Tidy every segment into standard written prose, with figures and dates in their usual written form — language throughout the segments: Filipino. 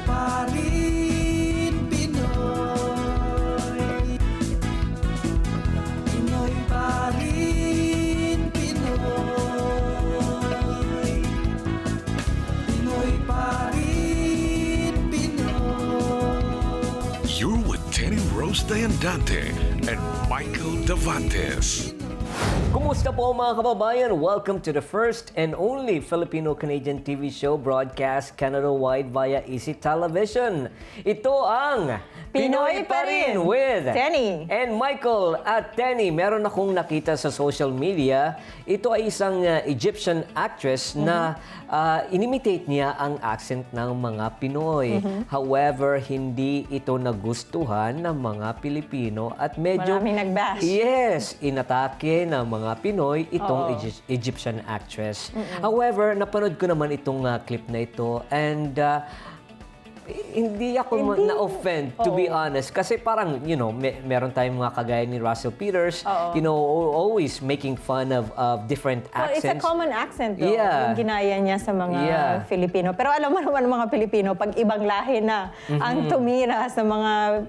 pa rin Pinoy. Pinoy pa rin Pinoy. Pinoy pa rin Pinoy. You're with Tenny Rose Diandante and Michael Davantes. Kumusta po mga kababayan? Welcome to the first and only Filipino-Canadian TV show broadcast Canada-wide via Easy Television. Ito ang Pinoy Pa Rin with Tenny and Michael. At Tenny, meron akong nakita sa social media. Ito ay isang Egyptian actress na inimitate niya ang accent ng mga Pinoy. However, hindi ito nagustuhan ng mga Pilipino at medyo maraming nag-bash. Yes, inatake ng mga Pinoy itong Egyptian actress. However, napanood ko naman itong clip na ito and hindi ako na-offend, to be honest. Kasi parang, you know, meron tayong mga kagaya ni Russell Peters, you know, always making fun of different accents. It's a common accent, though, Yeah. yung ginaya niya sa mga Filipino. Pero alam mo naman mga Pilipino, pag ibang lahi na ang tumira sa mga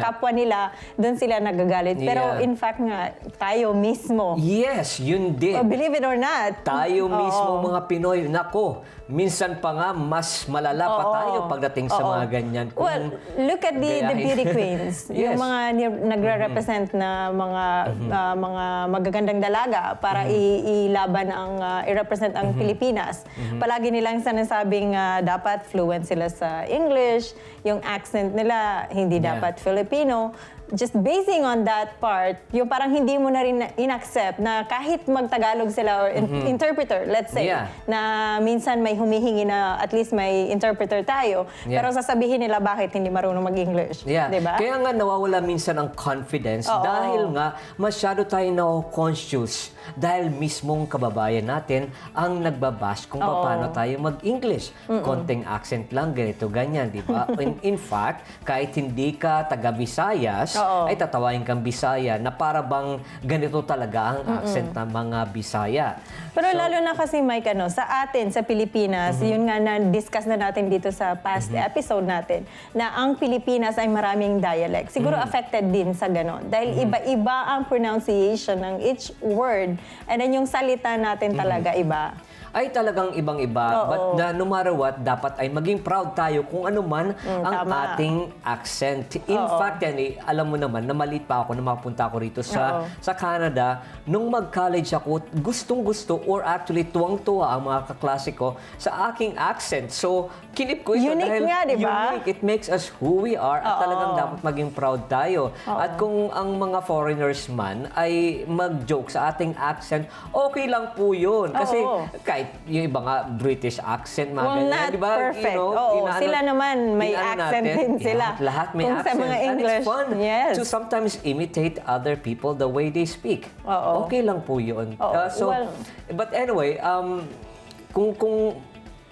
kapwa nila, doon sila nagagalit. Pero in fact nga, tayo mismo. Yes, yun din. Believe it or not. Tayo mismo mga Pinoy, nako, minsan pa nga mas malala pa tayo pagdating sa mga ganyan. Well, look at the beauty queens. Yes. Yung mga nagre-represent na mga magagandang dalaga para ilaban ang i-represent ang Pilipinas. Palagi nilang sinasabing dapat fluent sila sa English, yung accent nila hindi dapat Filipino. Just basing on that part, yung parang hindi mo na rin in-accept na kahit mag-Tagalog sila or interpreter, let's say, na minsan may humihingi na at least may interpreter tayo, pero sasabihin nila bakit hindi marunong mag-English. Diba? Kaya nga nawawala minsan ang confidence dahil nga masyado tayo na-conscious dahil mismong kababayan natin ang nagbabash kung paano tayo mag-English. Konting accent lang, ganito, ganyan, di ba? In fact, kahit hindi ka taga-Visayas, ay tatawain kang Bisaya na para bang ganito talaga ang accent ng mga Bisaya. Pero lalo na kasi Mike, sa atin, sa Pilipinas, yun nga na-discuss na natin dito sa past episode natin, na ang Pilipinas ay maraming dialect. Siguro affected din sa ganon. Dahil iba-iba ang pronunciation ng each word and then yung salita natin talaga iba. Ay talagang ibang-iba. But no matter what, dapat ay maging proud tayo kung ano man ang ating accent. In fact, yan, alam mo naman, na maliit pa ako na makapunta ako rito sa Canada. Nung mag-college ako, gustong-gusto or actually tuwang-tuwa ang mga kaklase ko sa aking accent. So, kinip ko ito unique dahil nga, diba? unique. It makes us who we are at talagang dapat maging proud tayo. At kung ang mga foreigners man ay mag-joke sa ating accent, okay lang po yun. Kasi kahit yung iba nga British accent, mga ganyan, di ba? Perfect. You know, sila naman may accent din sila. Lahat may kung accent. Sa mga English. And it's fun Yes. to sometimes imitate other people the way they speak. Okay lang po yun. But anyway, kung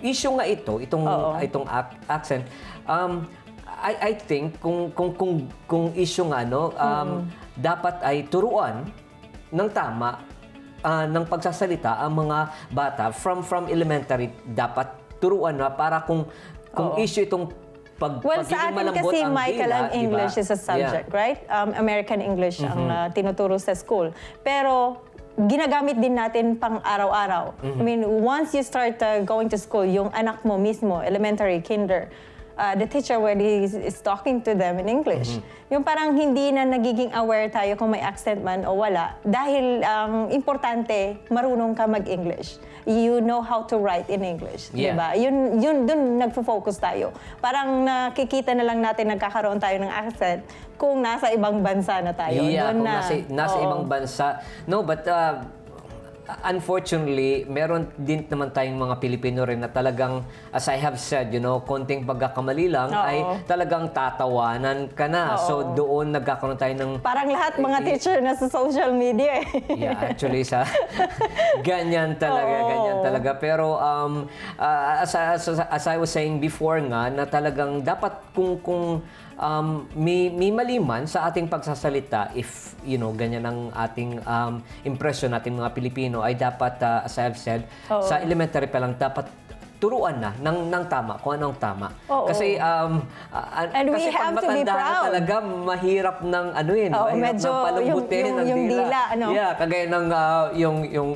issue nga itong accent, I think kung issue nga dapat ay turuan ng tama ng pagsasalita ang mga bata from elementary, dapat turuan na para kung issue itong sa atin kasi, Michael, ang English is a subject, right? American English ang tinuturo sa school. Pero ginagamit din natin pang araw-araw. I mean, once you start going to school, yung anak mo mismo, elementary, kinder, the teacher already is talking to them in English. Yung parang hindi na nagiging aware tayo kung may accent man o wala. Dahil ang importante, marunong ka mag-English. You know how to write in English. Diba? Yun dun nagfo-focus tayo. Parang nakikita na lang natin nagkakaroon tayo ng accent kung nasa ibang bansa na tayo. Kung nasa ibang bansa. No, but unfortunately, meron din naman tayong mga Pilipino rin na talagang, as I have said, you know, konting pagkakamali lang ay talagang tatawanan ka na. So doon nagkakaroon tayo ng... Parang lahat mga teacher na sa social media eh. Actually, ganyan talaga. Pero as I was saying before nga, na talagang dapat kung may mali man sa ating pagsasalita, if you know ganyan ang ating impression natin mga Pilipino, ay dapat as I have said, sa elementary pa lang dapat turuan na ng tama, kung anong tama. Kasi And we kasi have pag to be matanda na proud. talaga, mahirap ng ano yun, mahirap medyo ng palambutin ng yung dila, ano? Yeah, kagaya ng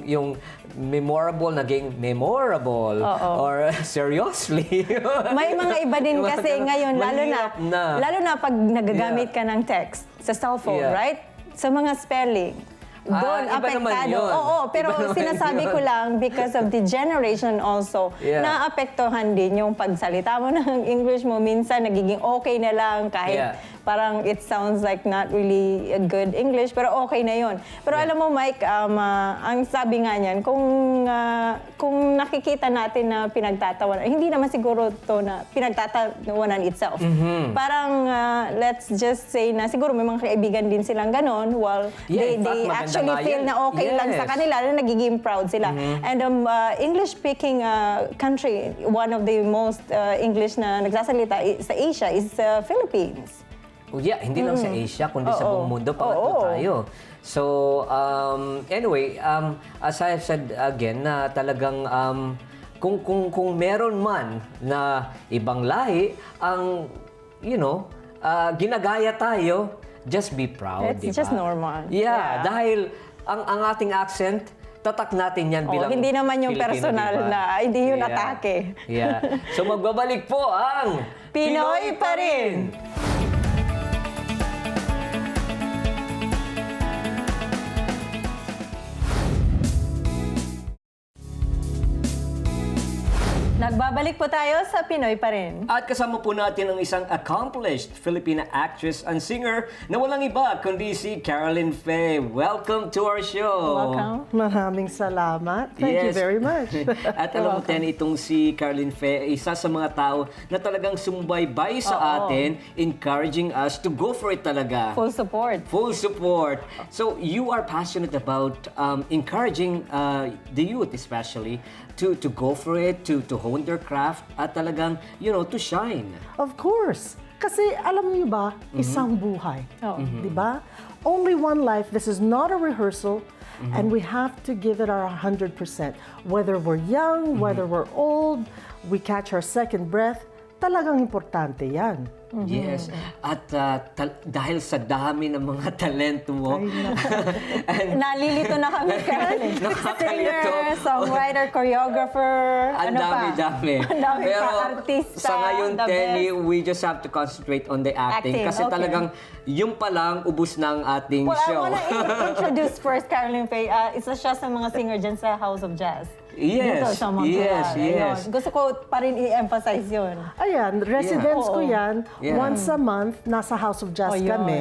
yung memorable naging memorable or seriously. May mga iba din Yung kasi mga ngayon, mahirap lalo na pag nagagamit ka ng text sa cellphone, Yeah. right? Sa mga spelling. Doon, iba naman apektado. yun. Oo, pero Iba naman sinasabi yun. ko lang because of the generation also, Yeah. naapektuhan din yung pagsalita mo ng English mo. Minsan, nagiging okay na lang kahit Yeah. parang it sounds like not really a good English, pero okay na yun. Pero alam mo, Mike, ang sabi nga niyan, kung nakikita natin na pinagtatawanan, hindi naman siguro to na pinagtatawanan itself. Parang, let's just say na siguro may mga kaibigan din silang ganon, while Yeah, in fact, they maganda actually nga feel yan. na okay lang sa Yes. kanila, na nagiging proud sila. And English-speaking country, one of the most English na nagsasalita sa Asia is Philippines. Oh, yeah, hindi lang sa Asia, kundi sa buong mundo, pangatlo tayo. So, anyway, as I said again, na talagang kung meron man na ibang lahi, ang, ginagaya tayo, just be proud, It's diba? just normal. Yeah, dahil ang ating accent, tatak natin yan bilang hindi naman yung Pilipino, personal diba? na, hindi yun atake. Yeah. So, magbabalik po ang Pinoy Pa Rin! Nagbabalik po tayo sa Pinoy Pa Rin. At kasama po natin ang isang accomplished Filipina actress and singer na walang iba kundi si Caroline Faye. Welcome to our show. Welcome. Maraming salamat. Thank you very much. At alam mo, Ten, itong si Caroline Faye, isa sa mga tao na talagang sumubaybay sa atin, encouraging us to go for it talaga. Full support. Full support. So, you are passionate about encouraging the youth especially to go for it, to hone their craft, at talagang, to shine. Of course. Kasi alam niyo ba, isang buhay. Di ba? Only one life. This is not a rehearsal. And we have to give it our 100%. Whether we're young, whether we're old, we catch our second breath, talagang importante yan. Yes. At dahil sa dami ng mga talento mo, Nalilito na kami, Caroline. Nakakalito. Singer, songwriter, choreographer, ang dami-dami. Ang dami Pero pa, artista, sa ngayon, the Tenny, best. we just have to concentrate on the acting. Acting, Kasi okay. talagang yung pa lang, ubus ng ating Well, show. I wanna introduce first Caroline Faye. Isa siya sa mga singer dyan sa House of Jazz. Yes, Dito sa Montreal. yes. Ayun. Gusto ko pa rin i-emphasize yun. Ayan, residence ko Oo. yan. Yeah. Once a month, nasa House of Jazz Oh, yun. kami.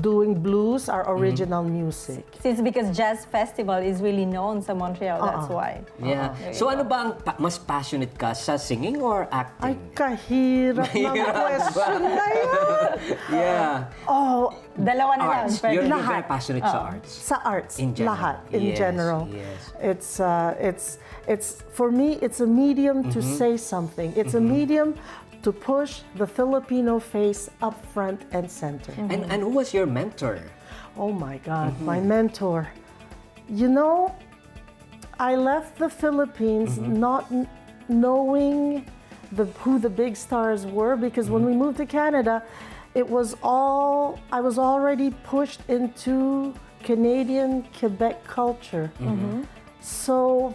Doing blues, our original music. Since because Jazz Festival is really known sa Montreal, that's why. Yeah. So ano ba ang mas passionate ka sa singing or Ay, acting? kahirap ng Mahirap question ba? na yan. Yeah. Oh, Dalawa na lang. Arts. Pwede. You're Lahat. very passionate sa arts. sa arts, In general. lahat, in Yes, general. yes. It's for me, it's a medium to say something. It's a medium to push the Filipino face up front and center. And who was your mentor? Oh my God, my mentor. You know, I left the Philippines not knowing who the big stars were, because when we moved to Canada, I was already pushed into Canadian Quebec culture. So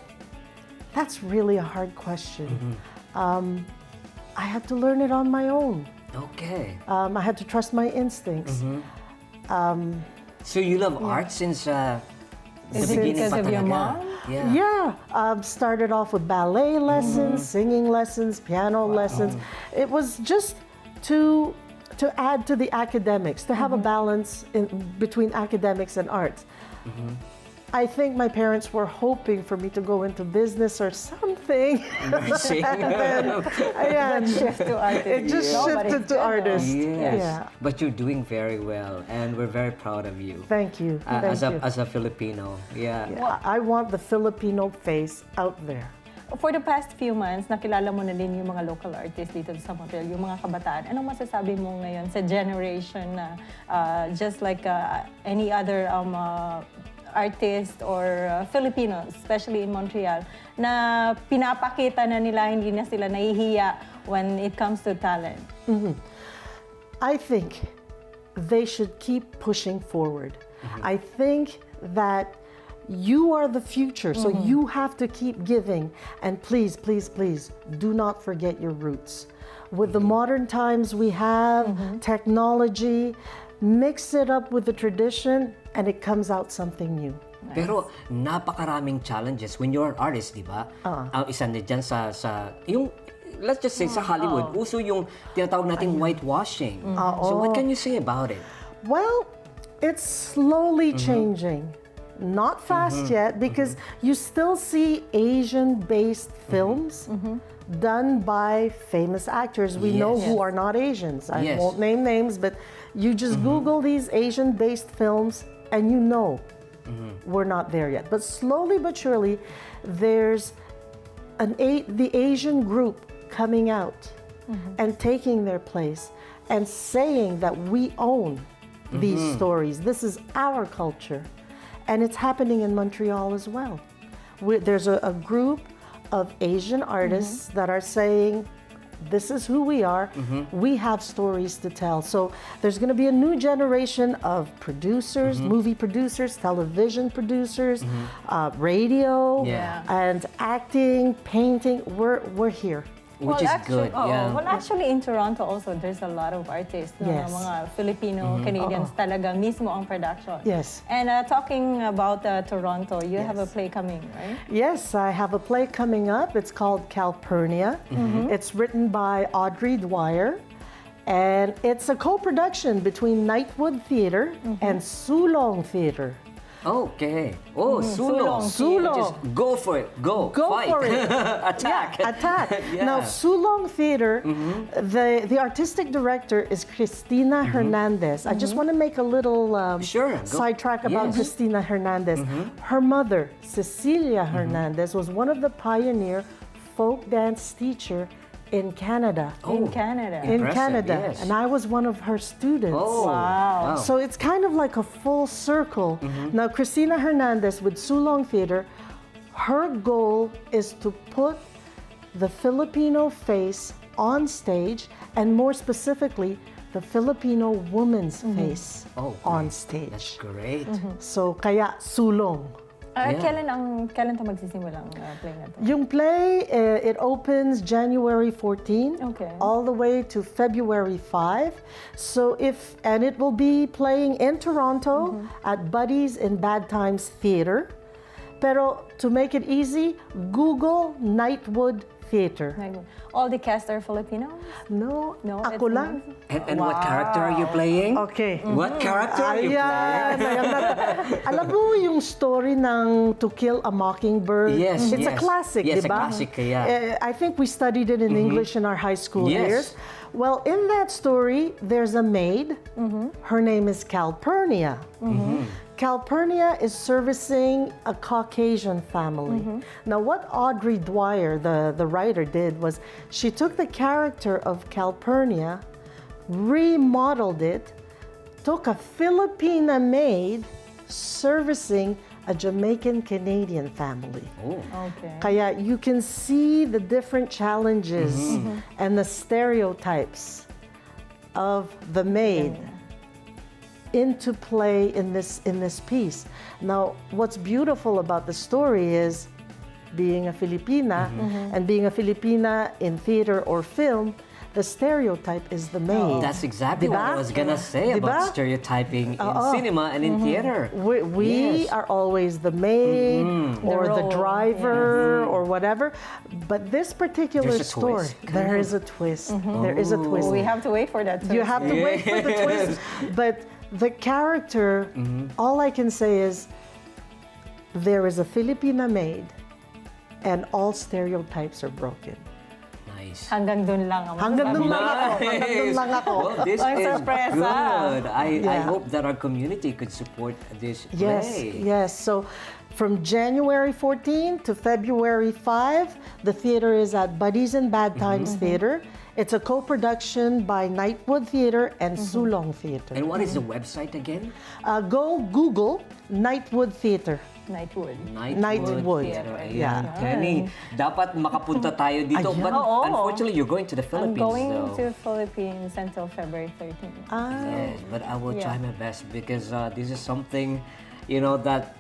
that's really a hard question. I had to learn it on my own. Okay. I had to trust my instincts. So you love art since the Is it beginning because pa of your talaga? mom? Yeah. Started off with ballet lessons, singing lessons, piano lessons. It was just to add to the academics, to have a balance between academics and arts. I think my parents were hoping for me to go into business or something. Nursing. Ayan. Shift to artist. It just Nobody shifted to did, no? artist. Yes. Yeah. But you're doing very well, and we're very proud of you. Thank you. As Thank you. a Filipino. Yeah. I want the Filipino face out there. For the past few months, nakilala mo na din yung mga local artists dito sa Montreal, yung mga kabataan. Anong masasabi mo ngayon sa generation na just like any other artists or Filipinos, especially in Montreal, na pinapakita na nila, hindi na sila nahihiya when it comes to talent? I think they should keep pushing forward. I think that you are the future, so you have to keep giving. And please, please, please, do not forget your roots. With the modern times we have, technology, mix it up with the tradition, and it comes out something new. Pero napakaraming challenges when you're an artist, di ba? Ang isa na dyan yung, let's just say, sa Hollywood, uso yung tinatawag nating whitewashing. So what can you say about it? Well, it's slowly changing. Not fast yet, because you still see Asian-based films done by famous actors we know who are not Asians. I won't name names, but you just Google these Asian-based films and you know we're not there yet. But slowly but surely, there's the Asian group coming out and taking their place and saying that we own these stories. This is our culture. And it's happening in Montreal as well. There's a group of Asian artists that are saying, this is who we are. We have stories to tell. So there's going to be a new generation of producers, movie producers, television producers, radio, and acting, painting. We're here. Which is good, yeah. Well, actually, in Toronto also, there's a lot of artists, Yes. mga Filipino, Canadians talaga, mismo ang production. Yes. And talking about Toronto, you have a play coming, right? Yes, I have a play coming up. It's called Calpurnia. It's written by Audrey Dwyer. And it's a co-production between Nightwood Theatre and Sulong Theatre. Okay. Oh, sulong. Sulong. Just go for it. Go fight. For it. Attack. Attack. Yeah. Now, Sulong Theatre, the artistic director is Christina Hernandez. I just want to make a little Sure, go. sidetrack about Christina Hernandez. Her mother, Cecilia Hernandez, was one of the pioneer folk dance teacher in Canada. In Canada. In Impressive, Canada. yes. And I was one of her students. Oh, wow. So it's kind of like a full circle. Now, Christina Hernandez with Sulong Theatre, her goal is to put the Filipino face on stage, and more specifically, the Filipino woman's face on stage. That's great. So, kaya Sulong. Kailan to magsisimula ang play na to? Yung play, it opens January 14 all the way to February 5. So and it will be playing in Toronto at Buddies in Bad Times Theatre. Pero to make it easy, Google Nightwood Theatre. All the cast are Filipino? No, ako it's lang. And what character are you playing? Okay. What character are you playing? Alam mo yung story ng To Kill a Mockingbird? Yes, It's a classic, yes, di ba? a classic, yeah. I think we studied it in English in our high school Yes. years. Well, in that story, there's a maid. Her name is Calpurnia. Calpurnia is servicing a Caucasian family. Now, what Audrey Dwyer, the writer, did was she took the character of Calpurnia, remodeled it, took a Filipina maid servicing a Jamaican-Canadian family. Kaya you can see the different challenges and the stereotypes of the maid into play in this piece. Now, what's beautiful about the story is being a Filipina and being a Filipina in theater or film, the stereotype is the maid. That's exactly what I was gonna say Diba? about stereotyping in cinema and in theater. We are always the maid or the role, driver or whatever. But this particular There's a story, twist. there is a twist. There is a twist. We have to wait for that. You have to wait for the twist. But the character, all I can say is there is a Filipina maid and all stereotypes are broken. Nice. Hanggang dun lang. Hanggang dun lang ako. Hanggang dun lang ako. Well, this Ang is sorpresa. good. I Yeah. hope that our community could support this Yes, play. yes. So from January 14 to February 5, the theater is at Buddies in Bad Times Theater. It's a co-production by Nightwood Theater and Sulong Theater. And what is the website again? Go Google Nightwood Theater. Nightwood. Nightwood. Theater. Ayan. Yeah. Kenny, dapat makapunta tayo dito. Ayan. But Oo. unfortunately, you're going to the I'm Philippines going though. to Philippines until February 13th. Yes, but I will try Yeah. my best because this is something, that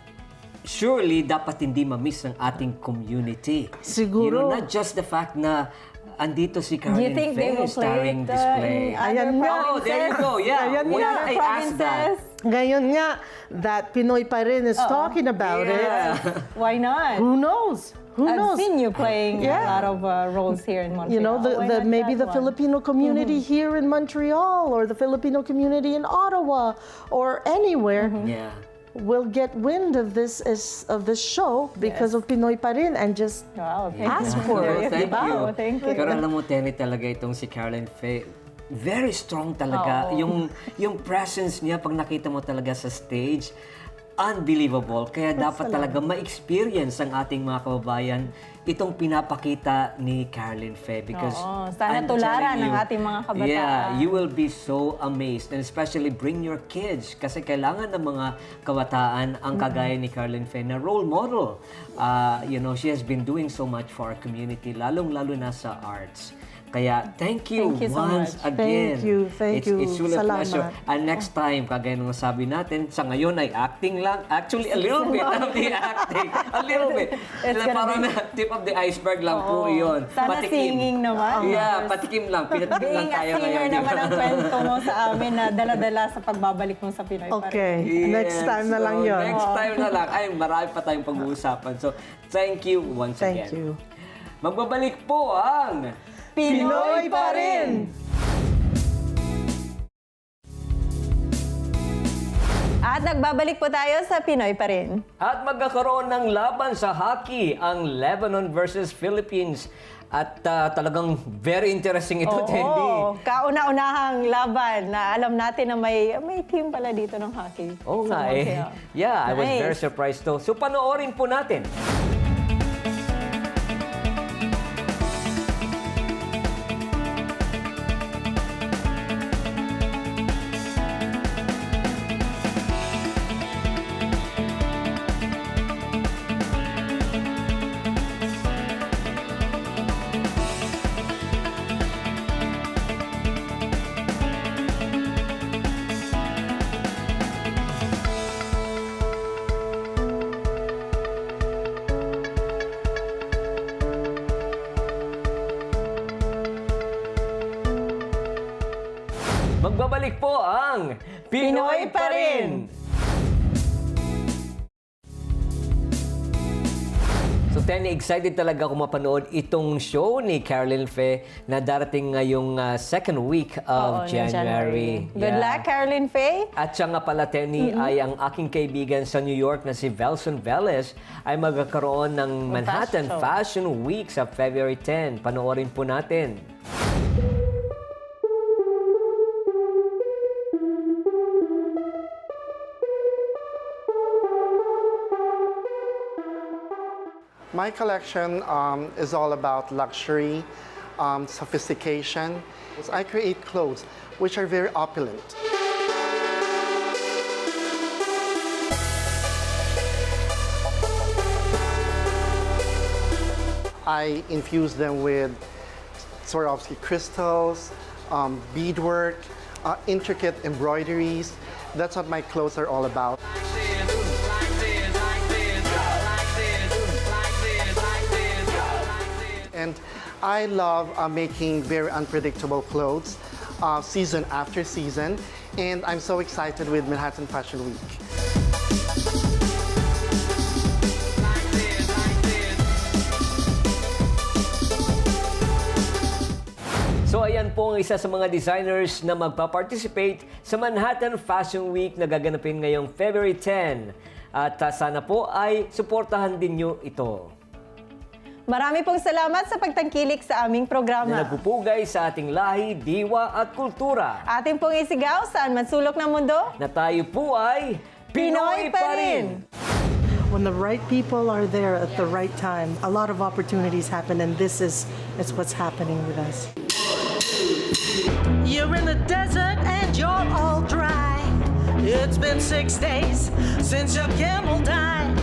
surely dapat hindi ma-miss ng ating community. Siguro. Not just the fact na andito si Do Caroline you think they Faye will play starring it display. in other Ayan nga. Oh, there you go. Yeah. Ayan When nga. I asked that. Ngayon nga, that Pinoy Pa Rin is talking about it. Why not? Who knows? Who I've knows? seen you playing Yeah. a lot of roles here in Montreal. You know, Why not maybe that the one? Filipino community here in Montreal or the Filipino community in Ottawa or anywhere Yeah. will get wind of this show because of Pinoy Pa Rin and just Wow, thank ask you. for Well, it. thank diba? you. Thank you. Pero alam mo, Tenny, talaga itong si Caroline Faye, very strong talaga. Yung presence niya, pag nakita mo talaga sa stage, unbelievable. Kaya dapat talaga ma-experience ang ating mga kababayan itong pinapakita ni Caroline Faye because Oo, sana I'm tularan telling ng you, ating mga kabataan. Yeah, you will be so amazed and especially bring your kids kasi kailangan ng mga kabataan ang kagaya ni Caroline Faye na role model. She has been doing so much for our community, lalong-lalo na sa arts. Kaya thank you Thank you so once much. again. Thank you. It's truly a Salamat. pleasure. And next time, kagaya nung sabi natin, sa ngayon ay acting lang. Actually, a little bit of the acting. A little bit. It's gonna Parang be- na tip of the iceberg lang po yun. Sana singing naman. Yeah, patikim lang. Pinatikim lang Being a tayo singer ngayon. naman ang kwento mo sa amin na dala-dala sa pagbabalik mo sa Pinoy Pa Rin. Okay, next time na lang yun. Next time na lang. Ay, marami pa tayong pag-uusapan. So, thank you once again. Thank you. Magbabalik po ang Pinoy Pa Rin! At nagbabalik po tayo sa Pinoy Pa Rin. At magkakaroon ng laban sa hockey ang Lebanon versus Philippines. At talagang very interesting ito, Tendy. Oo, kauna-unahang laban na alam natin na may team pala dito ng hockey. Oo sa nga Montreal. Yeah, I was Nice. very surprised too. So panoorin po natin. Magbabalik po ang Pinoy Pa Rin! So, Tenny, excited talaga ako mapanood itong show ni Caroline Faye na darating ngayong second week of Oo, ng January. Good Yeah. luck, Caroline Faye. At siya nga pala, Tenny, ay ang aking kaibigan sa New York na si Velson Velez ay magkakaroon ng Manhattan Fashion Week sa February 10. Panoorin po natin. My collection is all about luxury, sophistication. I create clothes which are very opulent. I infuse them with Swarovski crystals, beadwork, intricate embroideries. That's what my clothes are all about. And I love making very unpredictable clothes season after season. And I'm so excited with Manhattan Fashion Week. So ayan po ang isa sa mga designers na magpa-participate sa Manhattan Fashion Week na gaganapin ngayong February 10. At sana po ay suportahan din nyo ito. Marami pong salamat sa pagtangkilik sa aming Na programa. nagpupugay sa ating lahi, diwa at kultura. Ating pong isigaw saan man sulok ng mundo. Na tayo po ay Pinoy Pa Rin! When the right people are there at the right time, a lot of opportunities happen, and this is what's happening with us. You're in the desert and you're all dry. It's been 6 days since your camel died.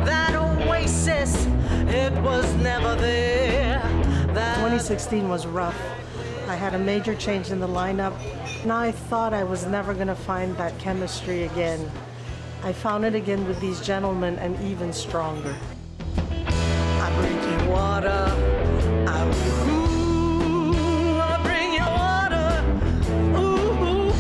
That oasis, it was never there. 2016 was rough. I had a major change in the lineup. Now I thought I was never going to find that chemistry again. I found it again with these gentlemen and even stronger. I bring you water. I bring you water. Ooh.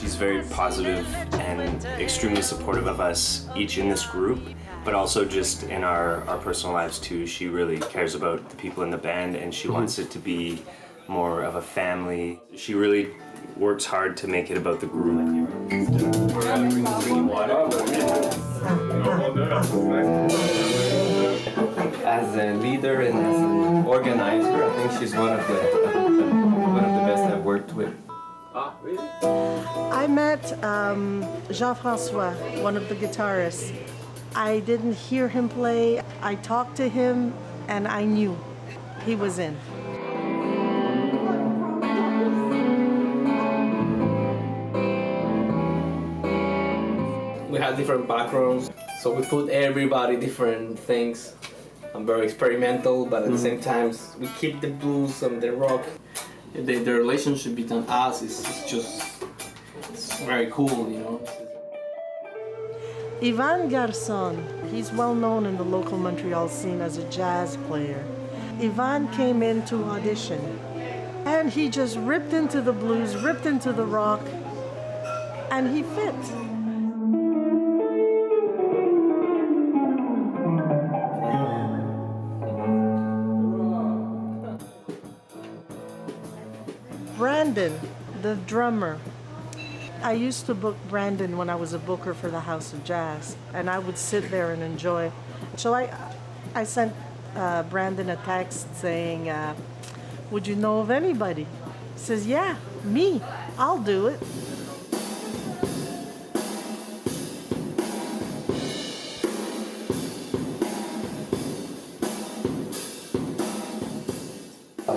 She's very positive and extremely supportive of us each in this group, but also just in our personal lives too. She really cares about the people in the band, and she wants it to be more of a family. She really works hard to make it about the group. As a leader and as an organizer, I think she's one of the best I've worked with. I met Jean-Francois, one of the guitarists. I didn't hear him play. I talked to him and I knew he was in. We had different backgrounds, so we put everybody different things. I'm very experimental, but at the same time, we keep the blues and the rock. The relationship between us is just it's very cool, you know. Ivan Garçon, he's well known in the local Montreal scene as a jazz player. Ivan came in to audition, and he just ripped into the blues, ripped into the rock, and he fit. Brandon, the drummer. I used to book Brandon when I was a booker for the House of Jazz, and I would sit there and enjoy. So I sent Brandon a text saying, would you know of anybody? He says, yeah, me, I'll do it.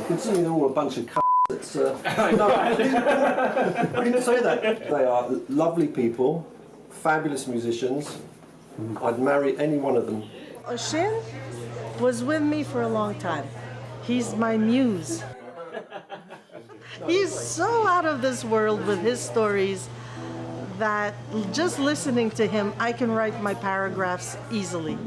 Considering they're all a bunch of it's, no, I didn't say that. They are lovely people, fabulous musicians. I'd marry any one of them. Oshin was with me for a long time. He's my muse. He's so out of this world with his stories that just listening to him, I can write my paragraphs easily.